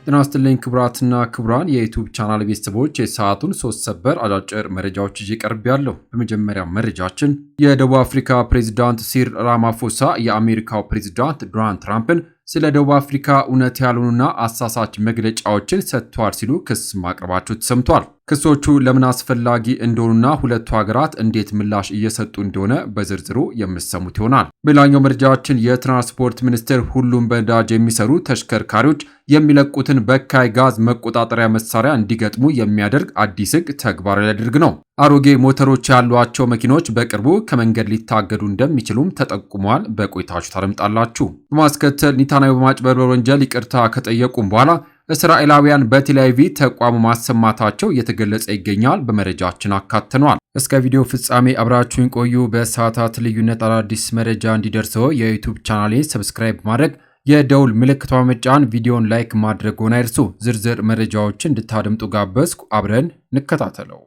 ጤና ይስጥልኝ ክቡራትና ክቡራን የዩቲዩብ ቻናል ቤተሰቦች የሰዓቱን 3 ሰበር አጫጭር መረጃዎች ይዤ ቀርቤያለሁ። በመጀመሪያ መረጃችን የደቡብ አፍሪካ ፕሬዝዳንት ሲሪል ራማፎሳ የአሜሪካው ፕሬዝዳንት ዶናልድ ትራምፕን ስለ ደቡብ አፍሪካ እውነት ያልሆኑና አሳሳች መግለጫዎችን ሰጥተዋል ሲሉ ክስ ማቅረባቸው ተሰምቷል። ክሶቹ ለምን አስፈላጊ እንደሆኑና ሁለቱ ሀገራት እንዴት ምላሽ እየሰጡ እንደሆነ በዝርዝሩ የምትሰሙት ይሆናል። በሌላኛው መረጃችን የትራንስፖርት ሚኒስቴር ሁሉም በነዳጅ የሚሰሩ ተሽከርካሪዎች የሚለቁትን በካይ ጋዝ መቆጣጠሪያ መሳሪያ እንዲገጥሙ የሚያደርግ አዲስ ሕግ ተግባራዊ ሊያደርግ ነው። አሮጌ ሞተሮች ያሏቸው መኪኖች በቅርቡ ከመንገድ ሊታገዱ እንደሚችሉም ተጠቁመዋል። በቆይታችሁ ታደምጣላችሁ። በማስከተል ኔታንያሁ በማጭበርበር ወንጀል ይቅርታ ከጠየቁም በኋላ እስራኤላውያን በቴልአቪቭ ተቃውሞ ማሰማታቸው እየተገለጸ ይገኛል። በመረጃችን አካተነዋል። እስከ ቪዲዮ ፍጻሜ አብራችሁን ቆዩ። በሰዓታት ልዩነት አዳዲስ መረጃ እንዲደርሰው የዩቲዩብ ቻናሌን ሰብስክራይብ ማድረግ የደውል ምልክቷ መጫን ቪዲዮን ላይክ ማድረግዎን አይርሱ። ዝርዝር መረጃዎችን እንድታደምጡ ጋበዝኩ። አብረን እንከታተለው።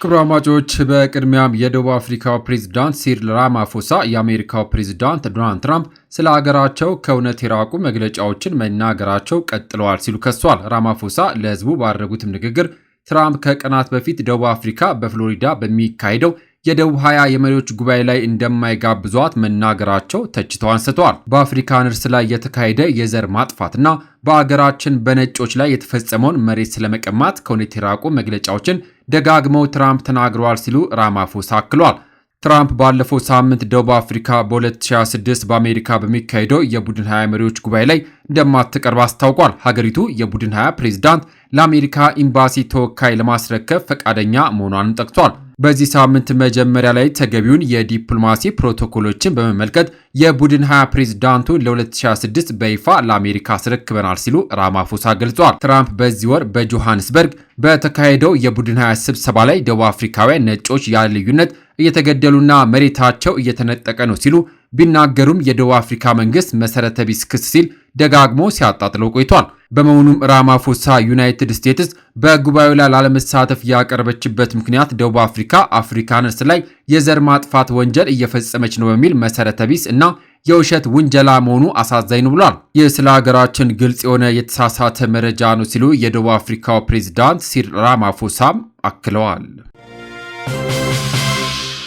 ክቡራን አድማጮች፣ በቅድሚያም የደቡብ አፍሪካው ፕሬዝዳንት ሲሪል ራማፎሳ የአሜሪካው ፕሬዝዳንት ዶናልድ ትራምፕ ስለ ሀገራቸው ከእውነት የራቁ መግለጫዎችን መናገራቸው ቀጥለዋል ሲሉ ከሷል። ራማፎሳ ለሕዝቡ ባደረጉትም ንግግር ትራምፕ ከቀናት በፊት ደቡብ አፍሪካ በፍሎሪዳ በሚካሄደው የደቡብ 20 የመሪዎች ጉባኤ ላይ እንደማይጋብዟት መናገራቸው ተችተው አንስተዋል። በአፍሪካን እርስ ላይ የተካሄደ የዘር ማጥፋትና በአገራችን በነጮች ላይ የተፈጸመውን መሬት ስለመቀማት ከእውነት የራቁ መግለጫዎችን ደጋግመው ትራምፕ ተናግረዋል ሲሉ ራማፎሳ አክለዋል። ትራምፕ ባለፈው ሳምንት ደቡብ አፍሪካ በ2026 በአሜሪካ በሚካሄደው የቡድን 20 መሪዎች ጉባኤ ላይ እንደማትቀርብ አስታውቋል። ሀገሪቱ የቡድን 20 ፕሬዝዳንት ለአሜሪካ ኤምባሲ ተወካይ ለማስረከብ ፈቃደኛ መሆኗንም ጠቅሷል። በዚህ ሳምንት መጀመሪያ ላይ ተገቢውን የዲፕሎማሲ ፕሮቶኮሎችን በመመልከት የቡድን 20 ፕሬዝዳንቱን ለ2026 በይፋ ለአሜሪካ አስረክበናል ሲሉ ራማፎሳ ገልጸዋል። ትራምፕ በዚህ ወር በጆሃንስበርግ በተካሄደው የቡድን 20 ስብሰባ ላይ ደቡብ አፍሪካውያን ነጮች ያለ ልዩነት እየተገደሉና መሬታቸው እየተነጠቀ ነው ሲሉ ቢናገሩም የደቡብ አፍሪካ መንግስት መሰረተ ቢስ ክስ ሲል ደጋግሞ ሲያጣጥለው ቆይቷል። በመሆኑም ራማፎሳ ዩናይትድ ስቴትስ በጉባኤው ላይ ላለመሳተፍ ያቀረበችበት ምክንያት ደቡብ አፍሪካ አፍሪካነርስ ላይ የዘር ማጥፋት ወንጀል እየፈጸመች ነው በሚል መሰረተ ቢስ እና የውሸት ውንጀላ መሆኑ አሳዛኝ ነው ብሏል። ይህ ስለ ሀገራችን ግልጽ የሆነ የተሳሳተ መረጃ ነው ሲሉ የደቡብ አፍሪካው ፕሬዝዳንት ሲሪል ራማፎሳም አክለዋል።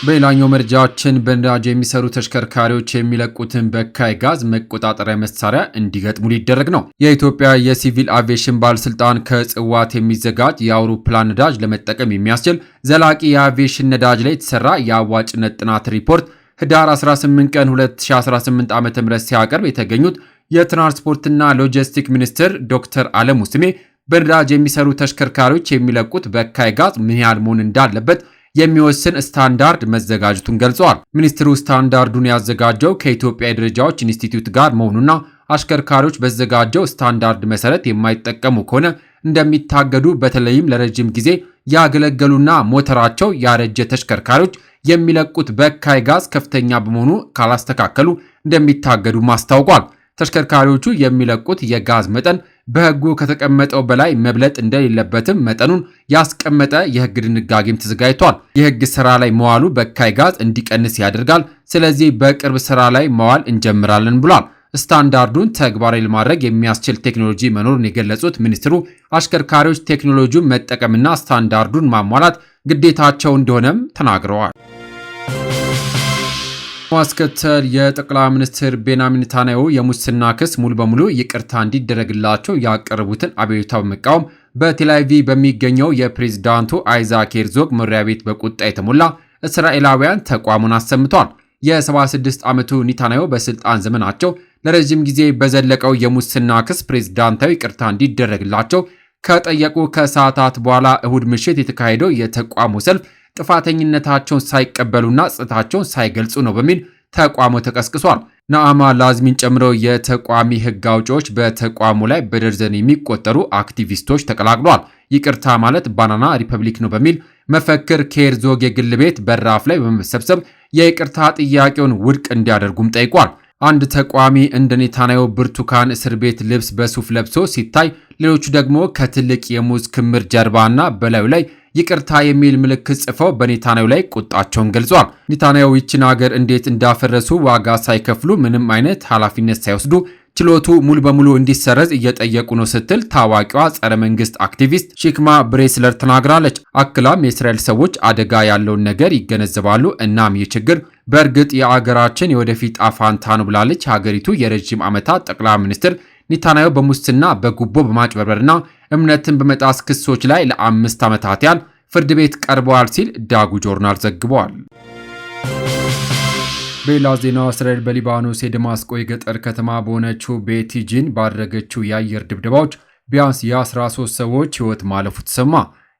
በሌላኛው መረጃችን በነዳጅ የሚሰሩ ተሽከርካሪዎች የሚለቁትን በካይ ጋዝ መቆጣጠሪያ መሳሪያ እንዲገጥሙ ሊደረግ ነው። የኢትዮጵያ የሲቪል አቪዬሽን ባለስልጣን ከጽዋት የሚዘጋጅ የአውሮፕላን ነዳጅ ለመጠቀም የሚያስችል ዘላቂ የአቪዬሽን ነዳጅ ላይ የተሰራ የአዋጭነት ጥናት ሪፖርት ህዳር 18 ቀን 2018 ዓ.ም ሲያቀርብ የተገኙት የትራንስፖርትና ሎጂስቲክ ሚኒስትር ዶክተር አለሙ ስሜ በነዳጅ የሚሰሩ ተሽከርካሪዎች የሚለቁት በካይ ጋዝ ምን ያህል መሆን እንዳለበት የሚወስን ስታንዳርድ መዘጋጀቱን ገልጸዋል። ሚኒስትሩ ስታንዳርዱን ያዘጋጀው ከኢትዮጵያ የደረጃዎች ኢንስቲትዩት ጋር መሆኑና አሽከርካሪዎች በዘጋጀው ስታንዳርድ መሰረት የማይጠቀሙ ከሆነ እንደሚታገዱ፣ በተለይም ለረጅም ጊዜ ያገለገሉና ሞተራቸው ያረጀ ተሽከርካሪዎች የሚለቁት በካይ ጋዝ ከፍተኛ በመሆኑ ካላስተካከሉ እንደሚታገዱ ማስታውቋል። ተሽከርካሪዎቹ የሚለቁት የጋዝ መጠን በሕጉ ከተቀመጠው በላይ መብለጥ እንደሌለበትም መጠኑን ያስቀመጠ የሕግ ድንጋጌም ተዘጋጅቷል። የሕግ ስራ ላይ መዋሉ በካይ ጋዝ እንዲቀንስ ያደርጋል። ስለዚህ በቅርብ ስራ ላይ መዋል እንጀምራለን ብሏል። ስታንዳርዱን ተግባራዊ ለማድረግ የሚያስችል ቴክኖሎጂ መኖሩን የገለጹት ሚኒስትሩ አሽከርካሪዎች ቴክኖሎጂውን መጠቀምና ስታንዳርዱን ማሟላት ግዴታቸው እንደሆነም ተናግረዋል። ማስከተል የጠቅላይ ሚኒስትር ቤንያሚን ኔታንያሁ የሙስና ክስ ሙሉ በሙሉ ይቅርታ እንዲደረግላቸው ያቀረቡትን አቤቱታ በመቃወም በቴልአቪቭ በሚገኘው የፕሬዝዳንቱ አይዛክ ሄርዞግ መኖሪያ ቤት በቁጣ የተሞላ እስራኤላውያን ተቃውሞን አሰምተዋል። የ76 ዓመቱ ኔታንያሁ በስልጣን ዘመናቸው ለረጅም ጊዜ በዘለቀው የሙስና ክስ ፕሬዝዳንታዊ ይቅርታ እንዲደረግላቸው ከጠየቁ ከሰዓታት በኋላ እሁድ ምሽት የተካሄደው የተቃውሞ ሰልፍ ጥፋተኝነታቸውን ሳይቀበሉና ጽታቸውን ሳይገልጹ ነው በሚል ተቃውሞ ተቀስቅሷል። ናአማ ላዝሚን ጨምሮ የተቃዋሚ ሕግ አውጪዎች በተቃውሞ ላይ በደርዘን የሚቆጠሩ አክቲቪስቶች ተቀላቅለዋል። ይቅርታ ማለት ባናና ሪፐብሊክ ነው በሚል መፈክር ከሄርዞግ የግል ቤት በራፍ ላይ በመሰብሰብ የይቅርታ ጥያቄውን ውድቅ እንዲያደርጉም ጠይቋል። አንድ ተቃዋሚ እንደ ኔታንያሁ ብርቱካን እስር ቤት ልብስ በሱፍ ለብሶ ሲታይ፣ ሌሎቹ ደግሞ ከትልቅ የሙዝ ክምር ጀርባና በላዩ ላይ ይቅርታ የሚል ምልክት ጽፈው በኔታንያሁ ላይ ቁጣቸውን ገልጸዋል። ኔታንያሁ ይችን ሀገር እንዴት እንዳፈረሱ ዋጋ ሳይከፍሉ ምንም አይነት ኃላፊነት ሳይወስዱ ችሎቱ ሙሉ በሙሉ እንዲሰረዝ እየጠየቁ ነው ስትል ታዋቂዋ ጸረ መንግስት አክቲቪስት ሺክማ ብሬስለር ተናግራለች። አክላም የእስራኤል ሰዎች አደጋ ያለውን ነገር ይገነዘባሉ፣ እናም ይህ ችግር በእርግጥ የአገራችን የወደፊት ጣፋንታ ነው ብላለች። ሀገሪቱ የረጅም ዓመታት ጠቅላይ ሚኒስትር ኔታንያሁ በሙስና በጉቦ በማጭበርበርና እምነትን በመጣስ ክሶች ላይ ለ5 ዓመታት ያህል ፍርድ ቤት ቀርበዋል ሲል ዳጉ ጆርናል ዘግቧል። በሌላ ዜና እስራኤል በሊባኖስ የደማስቆ የገጠር ከተማ በሆነችው ቤቲጂን ባደረገችው የአየር ድብደባዎች ቢያንስ የ13 ሰዎች ሕይወት ማለፉ ተሰማ።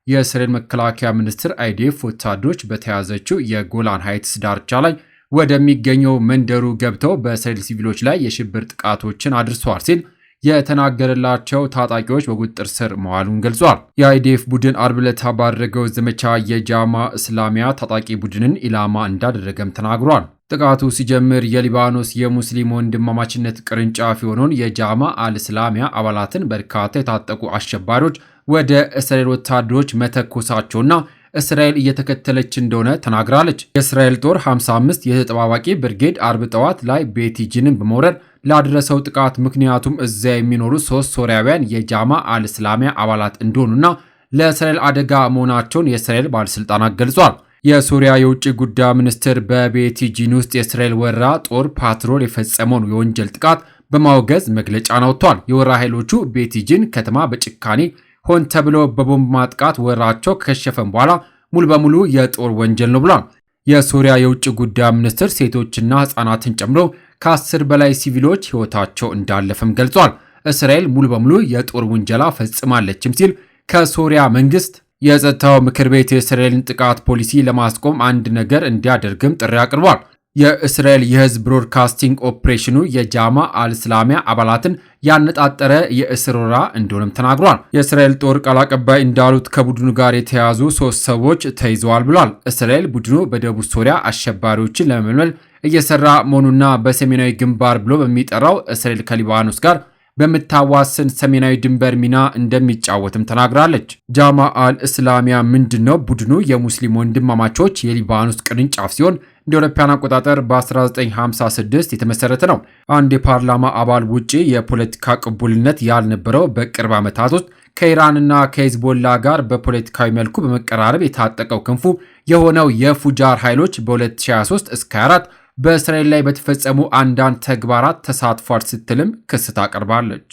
የእስራኤል መከላከያ ሚኒስትር አይዲኤፍ ወታደሮች በተያዘችው የጎላን ሃይትስ ዳርቻ ላይ ወደሚገኘው መንደሩ ገብተው በእስራኤል ሲቪሎች ላይ የሽብር ጥቃቶችን አድርሰዋል ሲል የተናገረላቸው ታጣቂዎች በቁጥጥር ስር መዋሉን ገልጿል። የአይዲኤፍ ቡድን አርብ ዕለት ባደረገው ዘመቻ የጃማ እስላሚያ ታጣቂ ቡድንን ኢላማ እንዳደረገም ተናግሯል። ጥቃቱ ሲጀምር የሊባኖስ የሙስሊም ወንድማማችነት ቅርንጫፍ የሆነውን የጃማ አልእስላሚያ አባላትን በርካታ የታጠቁ አሸባሪዎች ወደ እስራኤል ወታደሮች መተኮሳቸውና እስራኤል እየተከተለች እንደሆነ ተናግራለች። የእስራኤል ጦር 55 የተጠባባቂ ብርጌድ አርብ ጠዋት ላይ ቤቲጂንን በመውረድ ላደረሰው ጥቃት ምክንያቱም እዚያ የሚኖሩ 3 ሶሪያውያን የጃማ አልእስላሚያ አባላት እንደሆኑና ለእስራኤል አደጋ መሆናቸውን የእስራኤል ባለሥልጣናት ገልጿል። የሶሪያ የውጭ ጉዳይ ሚኒስትር በቤቲጂን ውስጥ የእስራኤል ወረራ ጦር ፓትሮል የፈጸመውን የወንጀል ጥቃት በማውገዝ መግለጫን አውጥቷል። የወረራ ኃይሎቹ ቤቲጂን ከተማ በጭካኔ ሆን ተብሎ በቦምብ ማጥቃት ወረራቸው ከከሸፈም በኋላ ሙሉ በሙሉ የጦር ወንጀል ነው ብሏል። የሶሪያ የውጭ ጉዳይ ሚኒስትር ሴቶችና ሕፃናትን ጨምሮ ከ10 በላይ ሲቪሎች ሕይወታቸው እንዳለፈም ገልጿል። እስራኤል ሙሉ በሙሉ የጦር ውንጀላ ፈጽማለችም ሲል ከሶሪያ መንግስት የጸጥታው ምክር ቤት የእስራኤልን ጥቃት ፖሊሲ ለማስቆም አንድ ነገር እንዲያደርግም ጥሪ አቅርቧል። የእስራኤል የህዝብ ብሮድካስቲንግ ኦፕሬሽኑ የጃማ አልእስላሚያ አባላትን ያነጣጠረ የእስር ወረራ እንደሆነም ተናግሯል። የእስራኤል ጦር ቃል አቀባይ እንዳሉት ከቡድኑ ጋር የተያዙ 3 ሰዎች ተይዘዋል ብሏል። እስራኤል ቡድኑ በደቡብ ሶሪያ አሸባሪዎችን ለመመልመል እየሰራ መሆኑና በሰሜናዊ ግንባር ብሎ በሚጠራው እስራኤል ከሊባኖስ ጋር በምታዋስን ሰሜናዊ ድንበር ሚና እንደሚጫወትም ተናግራለች። ጃማ አልእስላሚያ ምንድነው? ቡድኑ የሙስሊም ወንድማማቾች የሊባኖስ ቅርንጫፍ ሲሆን እንደ አውሮፓውያን አቆጣጠር በ1956 የተመሰረተ ነው። አንድ የፓርላማ አባል ውጪ የፖለቲካ ቅቡልነት ያልነበረው በቅርብ ዓመታት ውስጥ ከኢራንና ከሂዝቦላ ጋር በፖለቲካዊ መልኩ በመቀራረብ የታጠቀው ክንፉ የሆነው የፉጃር ኃይሎች በ2023 እስከ 24 በእስራኤል ላይ በተፈጸሙ አንዳንድ ተግባራት ተሳትፏል ስትልም ክስ ታቀርባለች።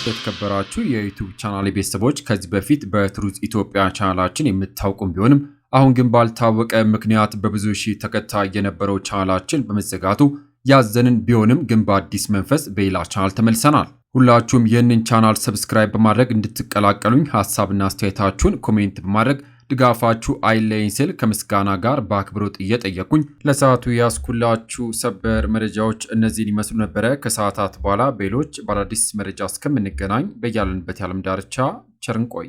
የተከበራችሁ የዩቲዩብ ቻናል ቤተሰቦች ከዚህ በፊት በትሩዝ ኢትዮጵያ ቻናላችን የምታውቁም ቢሆንም አሁን ግን ባልታወቀ ምክንያት በብዙ ሺህ ተከታይ የነበረው ቻናላችን በመዘጋቱ ያዘንን ቢሆንም ግን በአዲስ መንፈስ በሌላ ቻናል ተመልሰናል። ሁላችሁም ይህንን ቻናል ሰብስክራይብ በማድረግ እንድትቀላቀሉኝ ሀሳብና አስተያየታችሁን ኮሜንት በማድረግ ድጋፋችሁ አይለይኝ ስል ከምስጋና ጋር በአክብሮት እየጠየቁኝ ለሰዓቱ ያስኩላችሁ ሰበር መረጃዎች እነዚህን ይመስሉ ነበረ። ከሰዓታት በኋላ በሌሎች በአዳዲስ መረጃ እስከምንገናኝ በያለንበት የዓለም ዳርቻ ቸር እንቆይ።